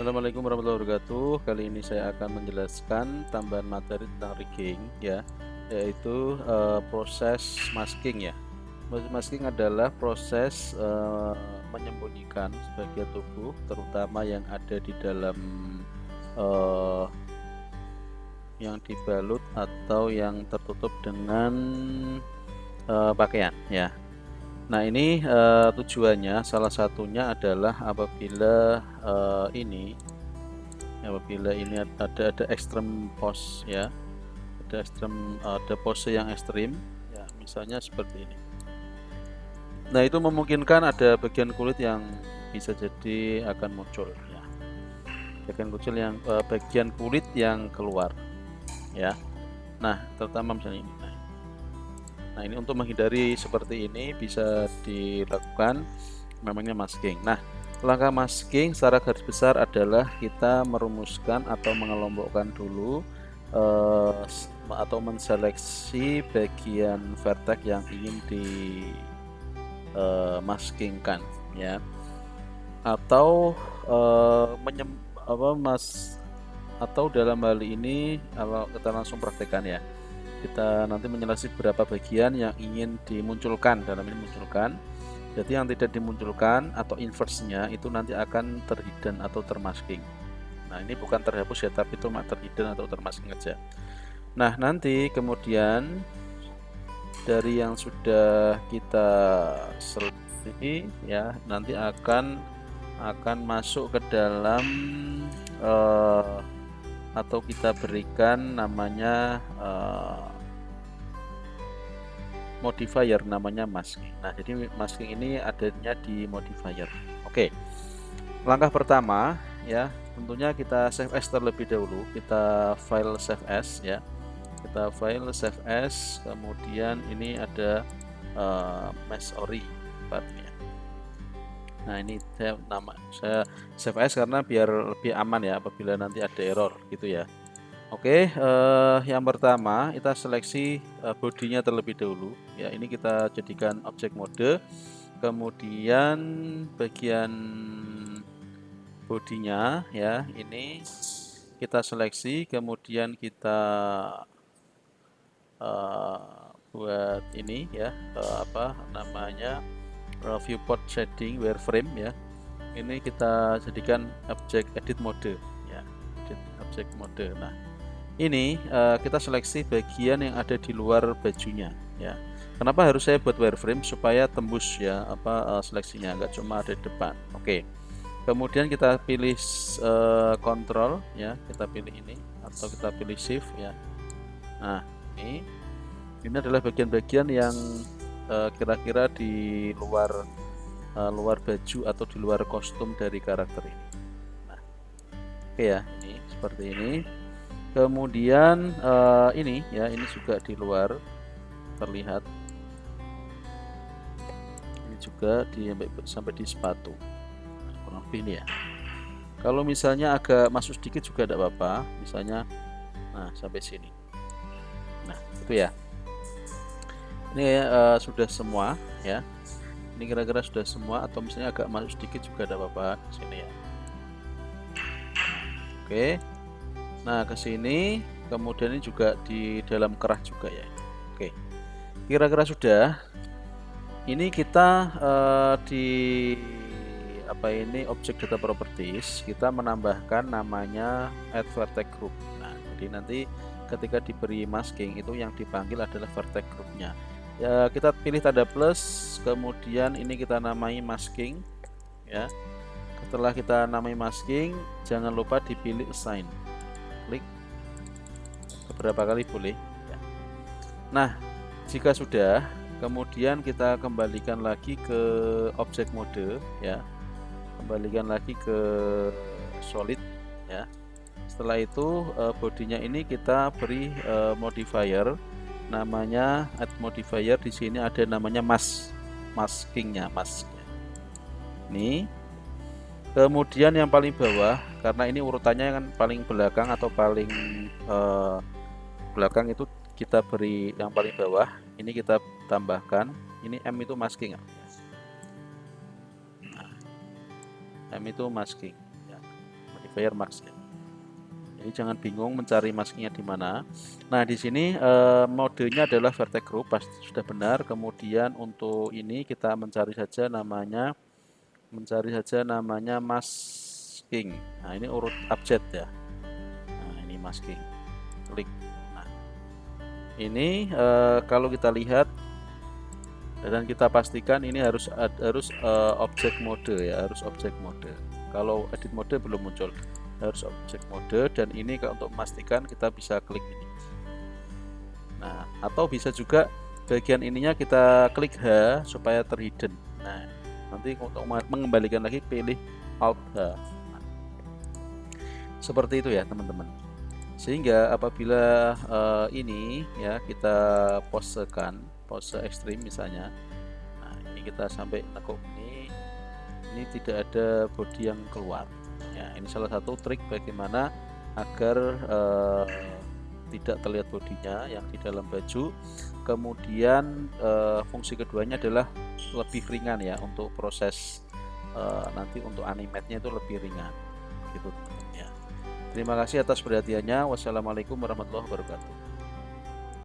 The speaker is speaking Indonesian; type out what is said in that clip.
Assalamualaikum warahmatullahi wabarakatuh. Kali ini saya akan menjelaskan tambahan materi tentang rigging ya, yaitu proses masking ya. Proses masking adalah proses menyembunyikan sebagian tubuh, terutama yang ada di dalam eh, yang dibalut atau yang tertutup dengan pakaian ya. Nah, ini tujuannya salah satunya adalah apabila ini ada ekstrem pose ya, ada pose yang ekstrim ya, misalnya seperti ini. Nah, itu memungkinkan ada bagian kulit yang bisa jadi akan muncul ya, bagian kulit yang keluar ya. Nah, terutama misalnya ini. Nah, ini untuk menghindari seperti ini bisa dilakukan namanya masking. Nah, langkah masking secara garis besar adalah kita merumuskan atau mengelompokkan dulu atau menseleksi bagian vertex yang ingin di maskingkan ya, atau atau dalam hal ini kalau kita langsung praktekkan ya, kita nanti menyeleksi beberapa bagian yang ingin dimunculkan. Dalam ini munculkan, jadi yang tidak dimunculkan atau inverse-nya itu nanti akan terhidden atau termasking. Nah, ini bukan terhapus ya, tapi itu terhidden atau termasking aja. Nah, nanti kemudian dari yang sudah kita selesai ya, nanti akan masuk ke dalam atau kita berikan namanya modifier, namanya masking. Nah, jadi masking ini adanya di modifier. Oke, langkah pertama ya, tentunya kita save as terlebih dahulu. Kita file save as ya, kita file save as, kemudian ini ada mesh ori partnya. Nah, ini saya save as karena biar lebih aman ya apabila nanti ada error gitu ya. Oke, yang pertama kita seleksi bodinya terlebih dahulu ya. Ini kita jadikan objek mode, kemudian bagian bodinya ya, ini kita seleksi, kemudian kita buat ini ya, apa namanya, viewport shading wireframe ya. Ini kita jadikan objek edit mode ya, edit objek mode. Nah, ini kita seleksi bagian yang ada di luar bajunya ya. Kenapa harus saya buat wireframe? Supaya tembus ya seleksinya, nggak cuma ada di depan. Oke, kemudian kita pilih control ya, kita pilih ini atau kita pilih shift ya. Nah, ini adalah bagian-bagian yang kira-kira di luar baju atau di luar kostum dari karakter ini. Nah, oke ya, ini seperti ini. Kemudian ini ya, ini juga di luar terlihat. Ini juga sampai di sepatu. Nah, kurang lebih ini ya. Kalau misalnya agak masuk sedikit juga tidak apa-apa. Misalnya, nah sampai sini. Nah, itu ya. Ini sudah semua ya. Ini kira-kira sudah semua, atau misalnya agak masuk sedikit juga tidak apa-apa di sini ya. Oke. Nah, ke sini, kemudian ini juga di dalam kerah juga ya. Oke, kira-kira sudah. Ini kita di objek data properties, kita menambahkan namanya add vertex group. Nah, jadi nanti ketika diberi masking itu yang dipanggil adalah vertex groupnya. Ya, kita pilih tanda plus, kemudian ini kita namai masking ya. Setelah kita namai masking, jangan lupa dipilih assign. Klik beberapa kali boleh ya. Nah, jika sudah, kemudian kita kembalikan lagi ke objek mode ya, kembalikan lagi ke solid ya. Setelah itu bodinya ini kita beri modifier, namanya add modifier. Di sini ada namanya maskingnya, masknya ini. Kemudian yang paling bawah, karena ini urutannya kan paling belakang atau paling belakang, itu kita beri yang paling bawah. Ini kita tambahkan, ini M itu masking. Nah, M itu masking ya. modifier mask ya. Jadi jangan bingung mencari maskingnya di mana. Nah di sini modenya adalah vertex group, pasti sudah benar. Kemudian untuk ini kita mencari saja namanya masking. Nah ini urut abjad ya. Nah ini masking, klik. Nah ini kalau kita lihat dan kita pastikan ini harus objek mode ya, harus objek mode. Kalau edit mode belum muncul, harus objek mode. Dan ini untuk memastikan kita bisa klik ini. Nah atau bisa juga bagian ininya kita klik H supaya terhidden. Nah nanti untuk mengembalikan lagi pilih Alt H. Nah, seperti itu ya teman-teman. Sehingga apabila ini ya kita posekan pose ekstrim misalnya, nah ini kita sampai nekuk ini tidak ada body yang keluar ya. Ini salah satu trik bagaimana agar tidak terlihat bodinya yang di dalam baju. Kemudian fungsi keduanya adalah lebih ringan ya, untuk proses nanti untuk animate-nya itu lebih ringan gitu teman-teman ya. Terima kasih atas perhatiannya. Wassalamualaikum warahmatullahi wabarakatuh.